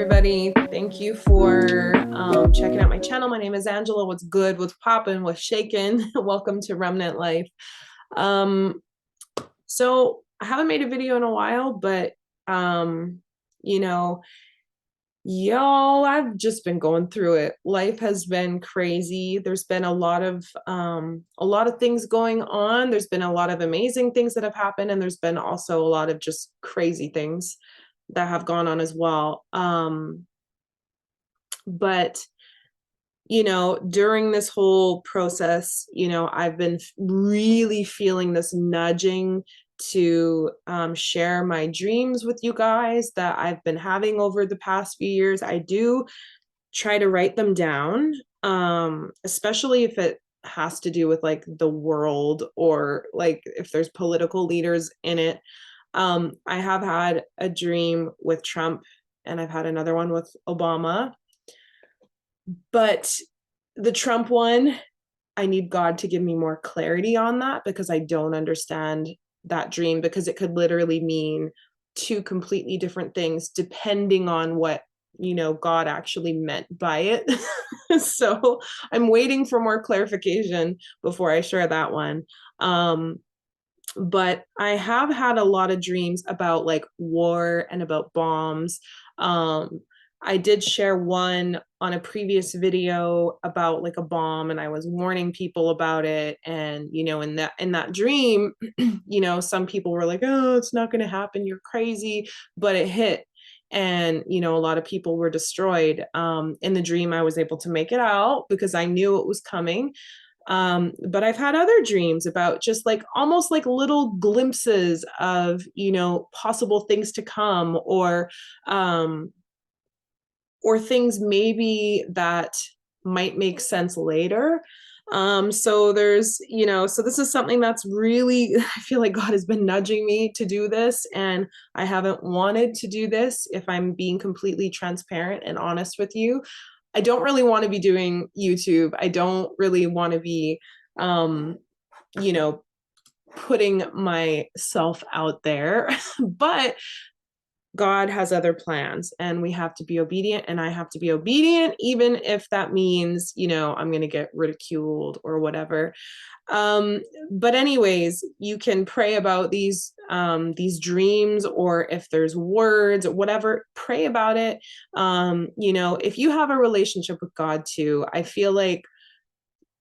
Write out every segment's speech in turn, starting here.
everybody. Thank you for checking out my channel. My name is Angela. What's good? What's poppin'? What's shaking? Welcome to Remnant Life. So I haven't made a video in a while, but you know, y'all, I've just been going through it. Life has been crazy. There's been a lot of things going on. There's been a lot of amazing things that have happened, and there's been also a lot of just crazy things that have gone on as well. But during this whole process, I've been really feeling this nudging to share my dreams with you guys that I've been having over the past few years. I do try to write them down, especially if it has to do with like the world or like if there's political leaders in it. I have had a dream with Trump and I've had another one with Obama. But the Trump one, I need God to give me more clarity on that because I don't understand that dream, because it could literally mean two completely different things depending on what, God actually meant by it. So I'm waiting for more clarification before I share that one. But I have had a lot of dreams about like war and about bombs. I did share one on a previous video about like a bomb, and I was warning people about it. And in that dream, some people were like, "Oh, it's not going to happen. You're crazy," but it hit. And a lot of people were destroyed. In the dream, I was able to make it out because I knew it was coming. But I've had other dreams about just like almost like little glimpses of possible things to come, or things maybe that might make sense later. So there's, so this is something that's really, I feel like God has been nudging me to do this, and I haven't wanted to do this, if I'm being completely transparent and honest with you. I don't really want to be doing YouTube. I don't really want to be, putting myself out there, but God has other plans and we have to be obedient, and I have to be obedient, even if that means, I'm going to get ridiculed or whatever. But anyways, you can pray about these dreams, or if there's words or whatever, pray about it. If you have a relationship with God too, I feel like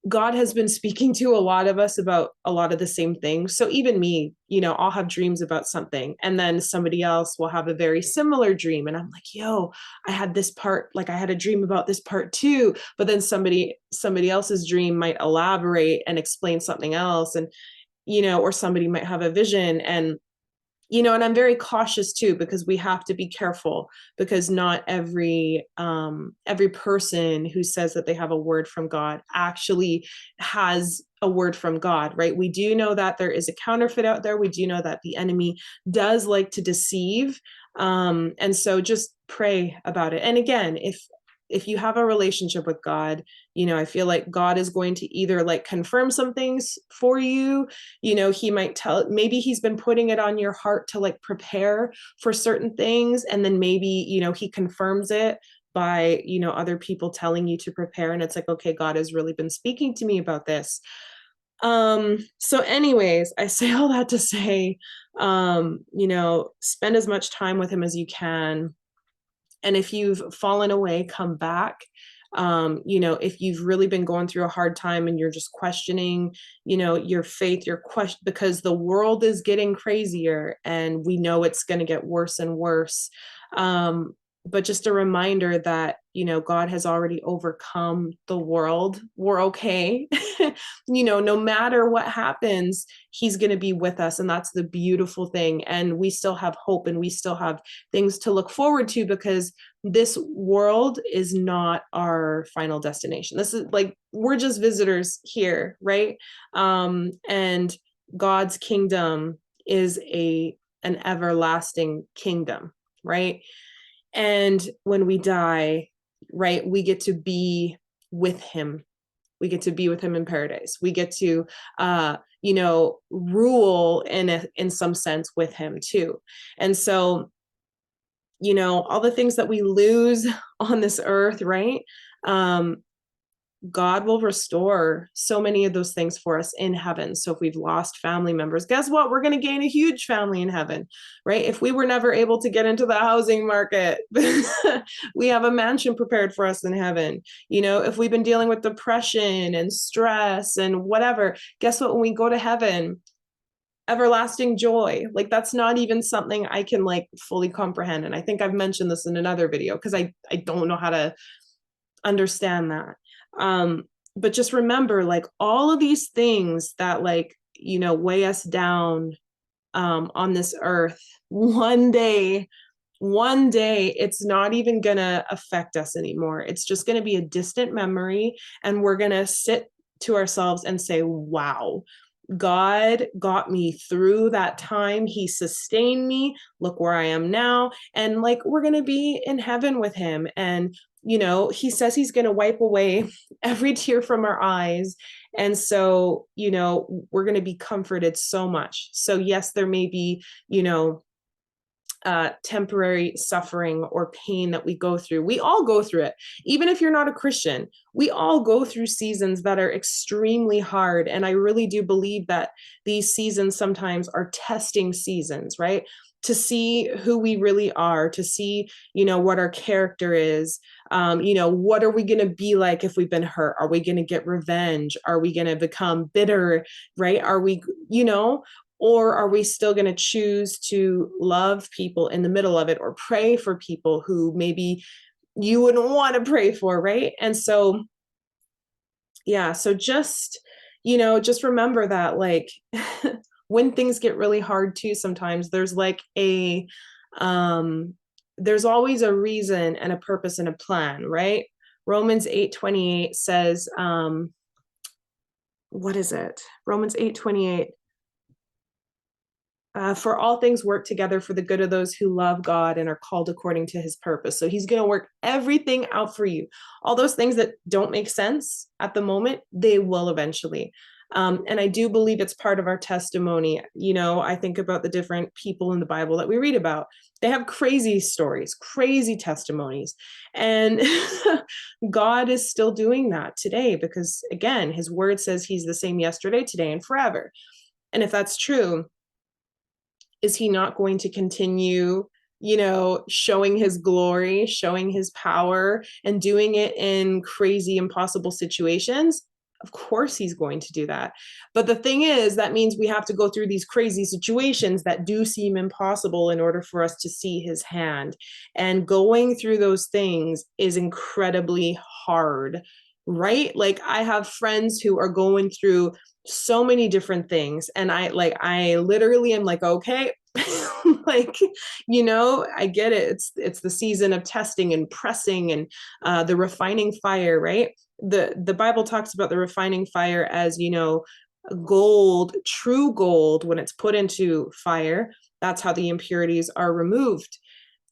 God has been speaking to a lot of us about a lot of the same things. So even me, I'll have dreams about something, and then somebody else will have a very similar dream. And I'm like, yo, I had this part, like I had a dream about this part too. But then somebody else's dream might elaborate and explain something else. And, or somebody might have a vision. And and I'm very cautious too, because we have to be careful, because not every person who says that they have a word from God actually has a word from God, right? We do know that there is a counterfeit out there. We do know that the enemy does like to deceive. And so just pray about it. And again, if you have a relationship with God, I feel like God is going to either like confirm some things for you. He might maybe he's been putting it on your heart to like prepare for certain things. And then maybe, he confirms it by, other people telling you to prepare. And it's like, okay, God has really been speaking to me about this. So anyways, I say all that to say, spend as much time with him as you can. And if you've fallen away, come back. If you've really been going through a hard time and you're just questioning, your faith, your question, because the world is getting crazier and we know it's going to get worse and worse. But just a reminder that, God has already overcome the world. We're okay. No matter what happens, he's going to be with us. And that's the beautiful thing. And we still have hope, and we still have things to look forward to, because this world is not our final destination. This is like, we're just visitors here, right? And God's kingdom is an everlasting kingdom, right? And when we die, right, we get to be with him. We get to be with him in paradise. We get to, rule in some sense with him too. And so all the things that we lose on this earth, right? God will restore so many of those things for us in heaven. So if we've lost family members, guess what? We're going to gain a huge family in heaven, right? If we were never able to get into the housing market, we have a mansion prepared for us in heaven. If we've been dealing with depression and stress and whatever, guess what? When we go to heaven, everlasting joy. Like, that's not even something I can like fully comprehend. And I think I've mentioned this in another video because I don't know how to understand that. But just remember, like, all of these things that like, weigh us down on this earth, one day it's not even gonna affect us anymore. It's just gonna be a distant memory, and we're gonna sit to ourselves and say, wow, God got me through that time. He sustained me. Look where I am now. And like, we're going to be in heaven with him. And, he says he's going to wipe away every tear from our eyes. And so, we're going to be comforted so much. So yes, there may be, temporary suffering or pain that we go through. We all go through it. Even if you're not a Christian, we all go through seasons that are extremely hard. And I really do believe that these seasons sometimes are testing seasons, right? To see who we really are, to see, what our character is. What are we going to be like if we've been hurt? Are we going to get revenge? Are we going to become bitter, right? Are we, or are we still going to choose to love people in the middle of it, or pray for people who maybe you wouldn't want to pray for, right? And so, yeah, so just remember that, like, when things get really hard too, sometimes there's like there's always a reason and a purpose and a plan, right? Romans 8:28 says, what is it? Romans 8:28. For all things work together for the good of those who love God and are called according to his purpose. So he's going to work everything out for you. All those things that don't make sense at the moment, they will eventually. And I do believe it's part of our testimony. I think about the different people in the Bible that we read about. They have crazy stories, crazy testimonies. And God is still doing that today because, again, his word says he's the same yesterday, today, and forever. And if that's true, is he not going to continue, showing his glory, showing his power, and doing it in crazy, impossible situations? Of course he's going to do that. But the thing is, that means we have to go through these crazy situations that do seem impossible in order for us to see his hand. And going through those things is incredibly hard, right? Like, I have friends who are going through so many different things, and I literally am like, okay, like, I get it. It's the season of testing and pressing and the refining fire, right? The Bible talks about the refining fire as, gold, true gold. When it's put into fire, that's how the impurities are removed,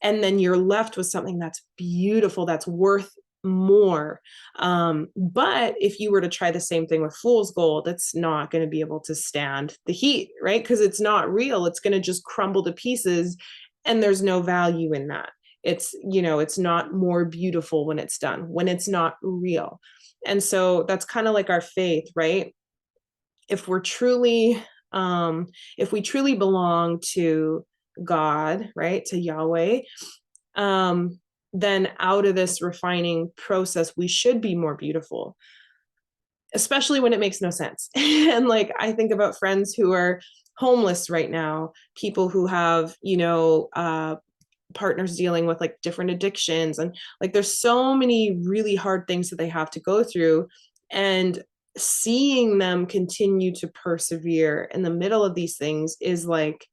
and then you're left with something that's beautiful, that's worth more. But if you were to try the same thing with fool's gold, it's not going to be able to stand the heat, right? Because it's not real. It's going to just crumble to pieces, and there's no value in that. It's, it's not more beautiful when it's done, when it's not real. And so that's kind of like our faith, right? If we truly belong to God, right, to Yahweh, then out of this refining process, we should be more beautiful, especially when it makes no sense. And like, I think about friends who are homeless right now, people who have, partners dealing with like different addictions, and like, there's so many really hard things that they have to go through, and seeing them continue to persevere in the middle of these things is like,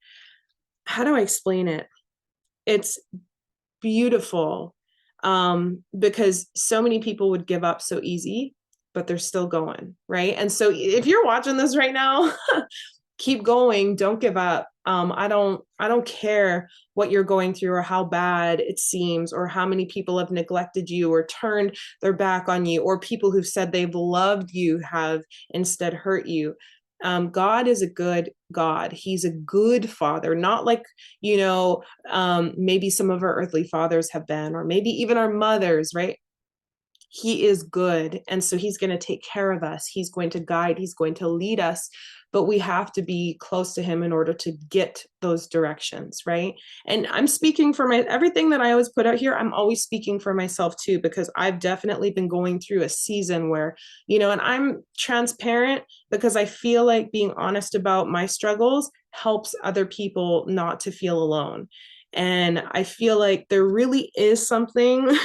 how do I explain it? It's beautiful, because so many people would give up so easy, but they're still going, right? And so if you're watching this right now, keep going, don't give up. I don't care what you're going through or how bad it seems, or how many people have neglected you or turned their back on you, or people who've said they've loved you have instead hurt you. God is a good God. He's a good father, not like, maybe some of our earthly fathers have been, or maybe even our mothers, right? He is good. And so he's going to take care of us. He's going to guide, he's going to lead us, but we have to be close to him in order to get those directions, right? And I'm speaking for everything that I always put out here, I'm always speaking for myself too, because I've definitely been going through a season where, and I'm transparent because I feel like being honest about my struggles helps other people not to feel alone. And I feel like there really is something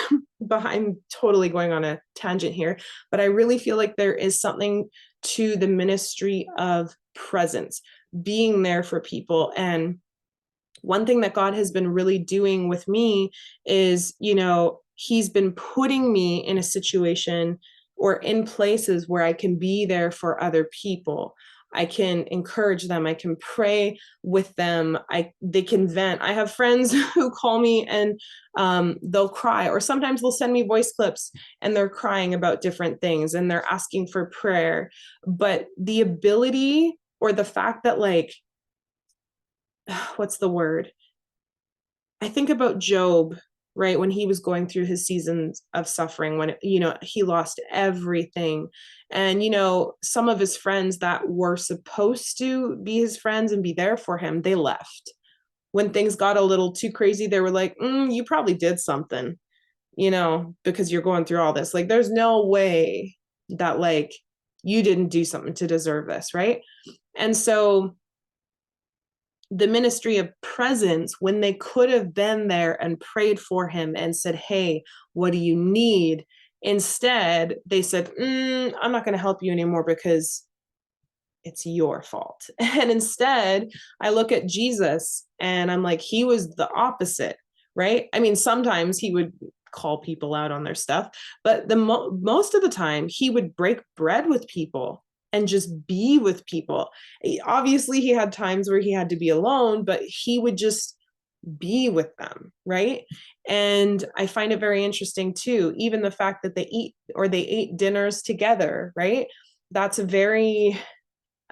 behind, I'm totally going on a tangent here, but I really feel like there is something to the ministry of presence, being there for people. And one thing that God has been really doing with me is, he's been putting me in a situation or in places where I can be there for other people. I can encourage them. I can pray with them. They can vent. I have friends who call me and they'll cry, or sometimes they'll send me voice clips and they're crying about different things and they're asking for prayer. But the ability or the fact that, like, what's the word? I think about Job, right? When he was going through his seasons of suffering, when, he lost everything. And, some of his friends that were supposed to be his friends and be there for him, they left. When things got a little too crazy, they were like, you probably did something, because you're going through all this. Like, there's no way that, like, you didn't do something to deserve this, right? And so the ministry of presence, when they could have been there and prayed for him and said, hey, what do you need? Instead, they said, I'm not going to help you anymore because it's your fault. And instead, I look at Jesus and I'm like, he was the opposite, right? I mean, sometimes he would call people out on their stuff, but most of the time he would break bread with people and just be with people. Obviously, he had times where he had to be alone, but he would just be with them, right? And I find it very interesting too, even the fact that they ate dinners together, right? That's a very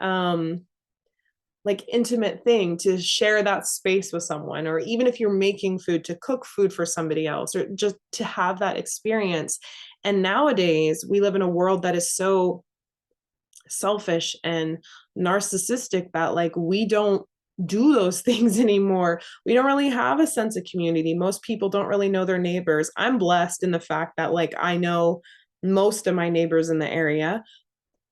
like intimate thing to share that space with someone, or even if you're making food, to cook food for somebody else, or just to have that experience. And nowadays we live in a world that is so selfish and narcissistic that, like, we don't do those things anymore. We don't really have a sense of community. Most people don't really know their neighbors. I'm blessed in the fact that, like, I know most of my neighbors in the area,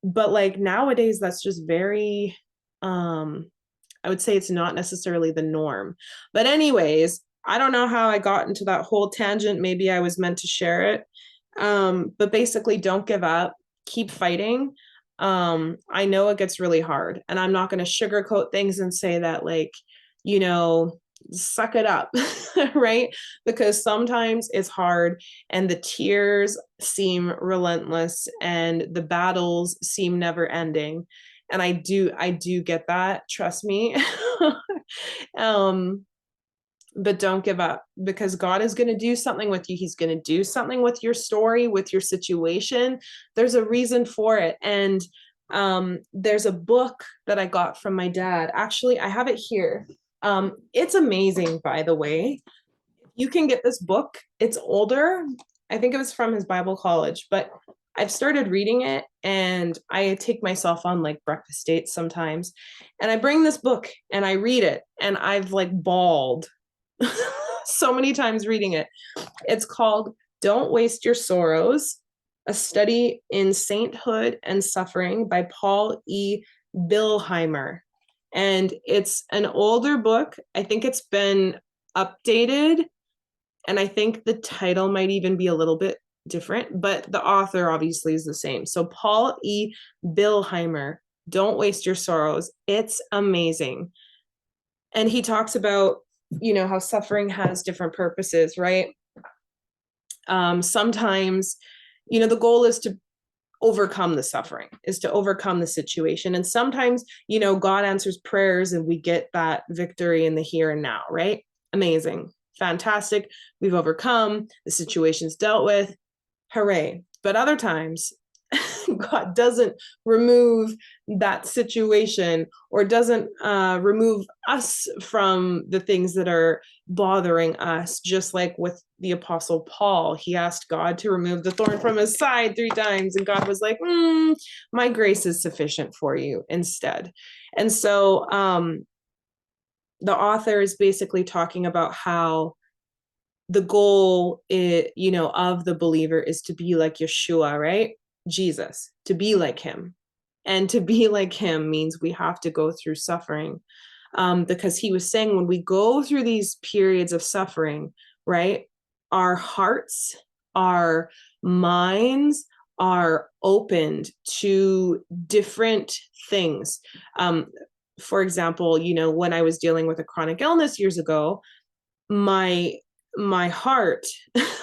but like nowadays that's just very I would say it's not necessarily the norm. But anyways, I don't know how I got into that whole tangent. Maybe I was meant to share it. But basically, don't give up, keep fighting. I know it gets really hard, and I'm not going to sugarcoat things and say that, like, suck it up, right? Because sometimes it's hard and the tears seem relentless and the battles seem never ending. And I do get that, trust me. But don't give up, because God is going to do something with you. He's going to do something with your story, with your situation. There's a reason for it. And there's a book that I got from my dad. Actually, I have it here. It's amazing, by the way. You can get this book. It's older. I think it was from his Bible college, but I've started reading it, and I take myself on like breakfast dates sometimes, and I bring this book and I read it, and I've like bawled so many times reading it. It's called Don't Waste Your Sorrows, a study in sainthood and suffering by Paul E. Billheimer. And it's an older book. I think it's been updated, and I think the title might even be a little bit different, but the author obviously is the same. So Paul E. Billheimer, Don't Waste Your Sorrows. It's amazing. And he talks about, how suffering has different purposes, right? Sometimes, the goal is to overcome the suffering, is to overcome the situation. And sometimes, God answers prayers and we get that victory in the here and now, right? Amazing. Fantastic. We've overcome, the situation's dealt with. Hooray. But other times, God doesn't remove that situation or doesn't remove us from the things that are bothering us. Just like with the Apostle Paul, he asked God to remove the thorn from his side 3 times, and God was like, my grace is sufficient for you instead. And so the author is basically talking about how the goal of the believer is to be like Yeshua, right? Jesus, to be like him. And to be like him means we have to go through suffering. Because he was saying when we go through these periods of suffering, right, our hearts, our minds are opened to different things. For example, when I was dealing with a chronic illness years ago, my heart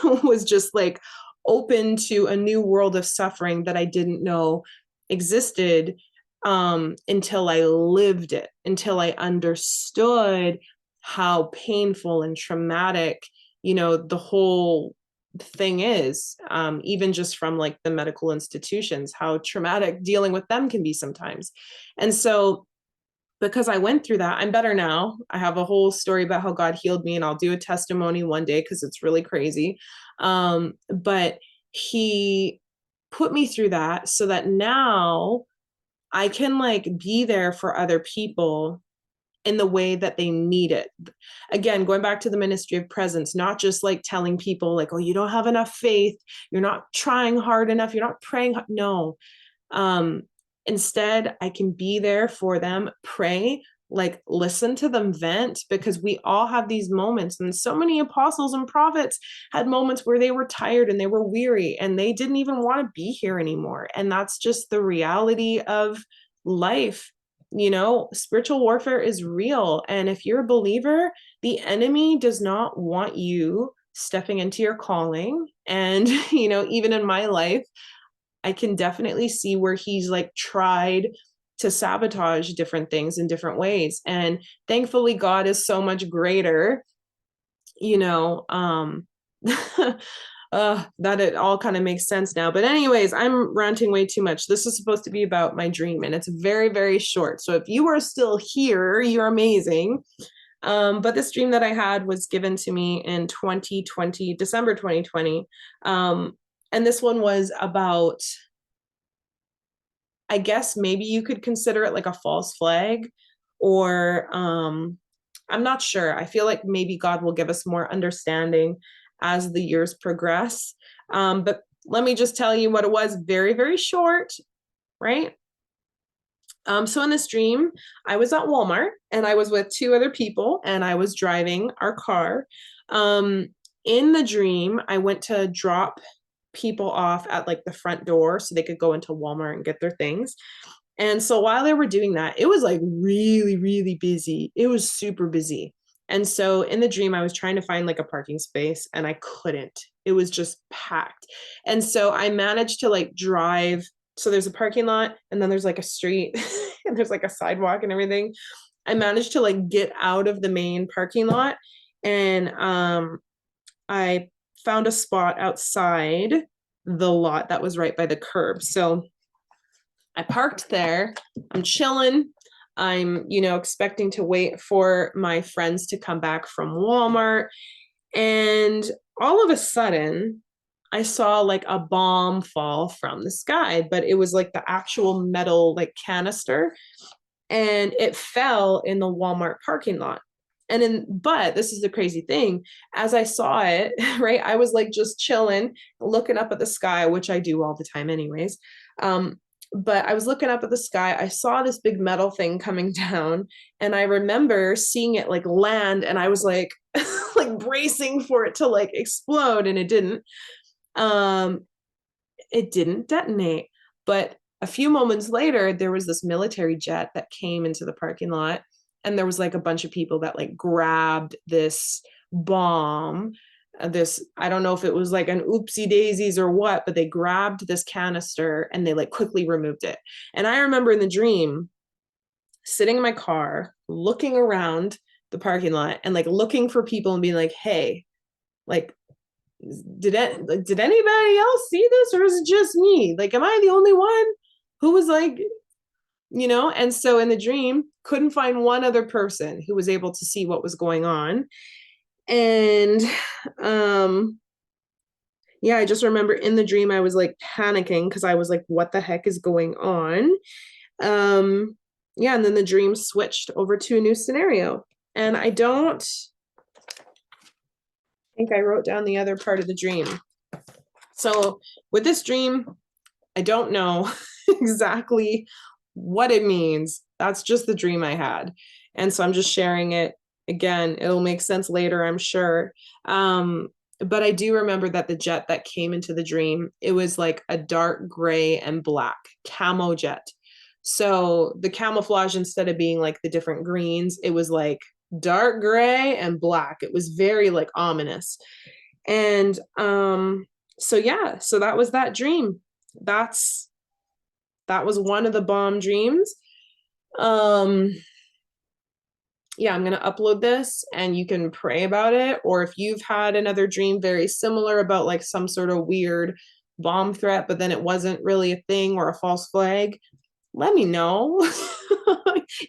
was just like open to a new world of suffering that I didn't know existed until I lived it, until I understood how painful and traumatic, the whole thing is, even just from like the medical institutions, how traumatic dealing with them can be sometimes. And so because I went through that, I'm better now. I have a whole story about how God healed me, and I'll do a testimony one day because it's really crazy. But he put me through that so that now I can like be there for other people in the way that they need it. Again, going back to the ministry of presence, not just like telling people like, oh, you don't have enough faith, you're not trying hard enough, you're not praying. No. Instead, I can be there for them, pray, like listen to them vent, because we all have these moments. And so many apostles and prophets had moments where they were tired and they were weary and they didn't even want to be here anymore. And that's just the reality of life. Spiritual warfare is real. And if you're a believer, the enemy does not want you stepping into your calling. And, even in my life, I can definitely see where he's like tried to sabotage different things in different ways. And thankfully, God is so much greater, that it all kind of makes sense now. But anyways, I'm ranting way too much. This is supposed to be about my dream, and it's very, very short. So if you are still here, you're amazing. But this dream that I had was given to me in 2020, December 2020. And this one was about, I guess maybe you could consider it like a false flag, or I'm not sure. I feel like maybe God will give us more understanding as the years progress. But let me just tell you what it was, very, very short, right? So in this dream, I was at Walmart and I was with 2 other people and I was driving our car. In the dream, I went to drop people off at like the front door so they could go into Walmart and get their things. And so while they were doing that, it was like really, really busy. It was super busy. And so in the dream, I was trying to find like a parking space and I couldn't. It was just packed. And so I managed to like drive. So there's a parking lot and then there's like a street and there's like a sidewalk and everything. I managed to like get out of the main parking lot, and I found a spot outside the lot that was right by the curb. So I parked there. I'm chilling. I'm, expecting to wait for my friends to come back from Walmart. And all of a sudden, I saw like a bomb fall from the sky, but it was like the actual metal like canister, and it fell in the Walmart parking lot. But this is the crazy thing, as I saw it, right, I was like just chilling, looking up at the sky, which I do all the time anyways. But I was looking up at the sky, I saw this big metal thing coming down, and I remember seeing it like land, and I was like like bracing for it to like explode, and it didn't. It didn't detonate, but a few moments later, there was this military jet that came into the parking lot, and there was like a bunch of people that like grabbed this bomb. I don't know if it was like an oopsie daisies or what, but they grabbed this canister and they like quickly removed it. And I remember in the dream sitting in my car, looking around the parking lot and like looking for people and being like, hey, like, did anybody else see this, or is it just me? Like, am I the only one who was like, and so in the dream, couldn't find one other person who was able to see what was going on. And yeah, I just remember in the dream I was like panicking because I was like, what the heck is going on? Yeah, and then the dream switched over to a new scenario. And I don't think I wrote down the other part of the dream. So with this dream, I don't know exactly what it means. That's just the dream I had. And so I'm just sharing it. Again, it'll make sense later, I'm sure. But I do remember that the jet that came into the dream, it was like a dark gray and black camo jet. So the camouflage, instead of being like the different greens, it was like dark gray and black. It was very like ominous. And so yeah, so that was that dream. That was one of the bomb dreams. Yeah, I'm going to upload this and you can pray about it. Or if you've had another dream very similar about like some sort of weird bomb threat, but then it wasn't really a thing or a false flag, let me know.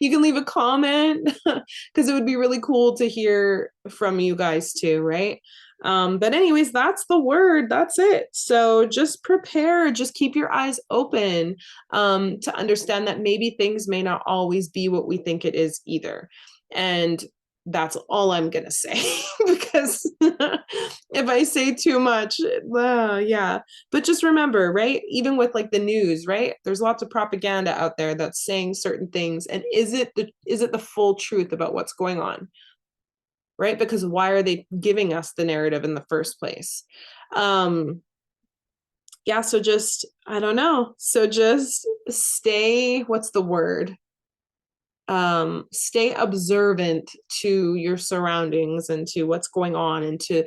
You can leave a comment because it would be really cool to hear from you guys too, right? But anyways, that's the word. That's it. So just prepare, just keep your eyes open to understand that maybe things may not always be what we think it is either. And that's all I'm going to say because if I say too much, yeah. But just remember, right? Even with like the news, right? There's lots of propaganda out there that's saying certain things. And is it the full truth about what's going on? Right? Because why are they giving us the narrative in the first place? Yeah, so just, I don't know. So just stay, what's the word? Stay observant to your surroundings and to what's going on and to,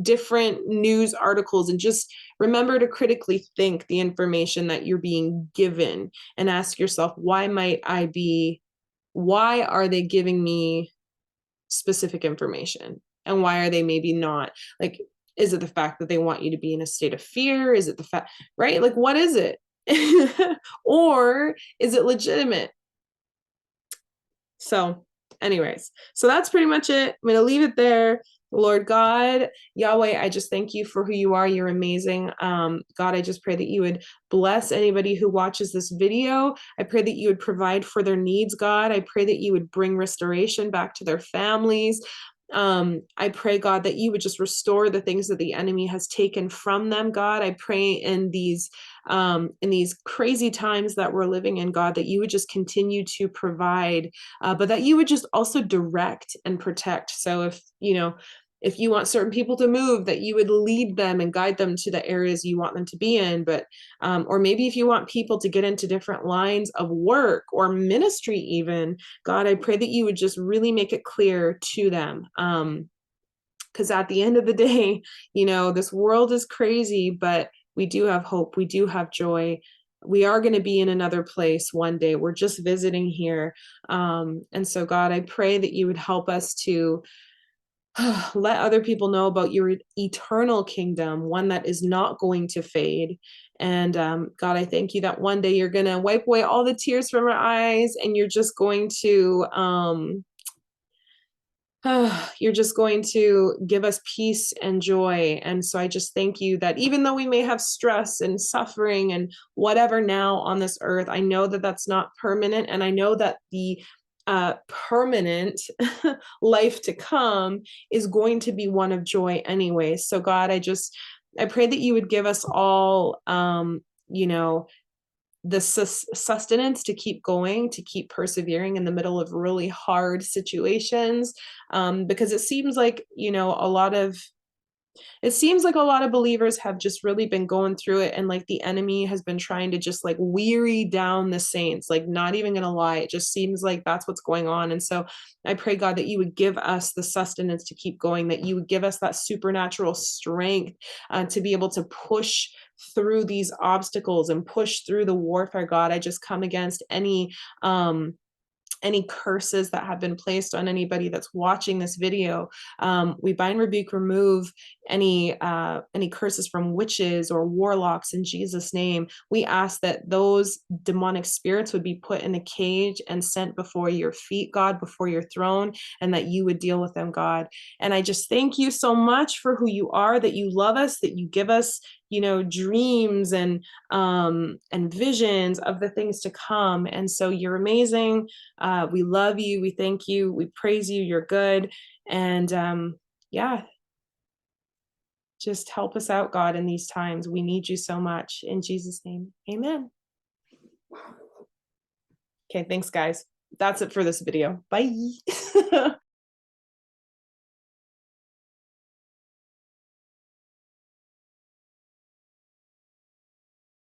different news articles, and just remember to critically think the information that you're being given and ask yourself, why are they giving me specific information? And why are they maybe not? Like, is it the fact that they want you to be in a state of fear? Is it the fact, right? Like, what is it? Or is it legitimate? So anyways, so that's pretty much it. I'm going to leave it there. Lord God, Yahweh, I just thank you for who you are. You're amazing. God, I just pray that you would bless anybody who watches this video. I pray that you would provide for their needs, God. I pray that you would bring restoration back to their families. I pray, God, that you would just restore the things that the enemy has taken from them, God. I pray in these crazy times that we're living in, God, that you would just continue to provide, but that you would just also direct and protect. So if you want certain people to move, that you would lead them and guide them to the areas you want them to be in. But or maybe if you want people to get into different lines of work or ministry even, God, I pray that you would just really make it clear to them. Because at the end of the day, this world is crazy, but we do have hope. We do have joy. We are going to be in another place one day. We're just visiting here. And so, God, I pray that you would help us to let other people know about your eternal kingdom, one that is not going to fade. And God, I thank you that one day you're going to wipe away all the tears from our eyes, and you're just going to give us peace and joy. And so I just thank you that even though we may have stress and suffering and whatever now on this earth, I know that that's not permanent. And I know that the permanent life to come is going to be one of joy anyway. So God, I pray that you would give us all, the sustenance to keep going, to keep persevering in the middle of really hard situations, because it seems like a lot of believers have just really been going through it, and like the enemy has been trying to just like weary down the saints. Like, not even gonna lie, it just seems like that's what's going on. And so I pray, God, that you would give us the sustenance to keep going, that you would give us that supernatural strength to be able to push through these obstacles and push through the warfare. God, I just come against any any curses that have been placed on anybody that's watching this video. We bind, rebuke, remove any curses from witches or warlocks in Jesus' name. We ask that those demonic spirits would be put in a cage and sent before your feet, God, before your throne, and that you would deal with them, God. And I just thank you so much for who you are, that you love us, that you give us, dreams and visions of the things to come. And so you're amazing. We love you. We thank you. We praise you. You're good. And yeah, just help us out, God, in these times. We need you so much. In Jesus' name, amen. Okay, thanks, guys. That's it for this video. Bye.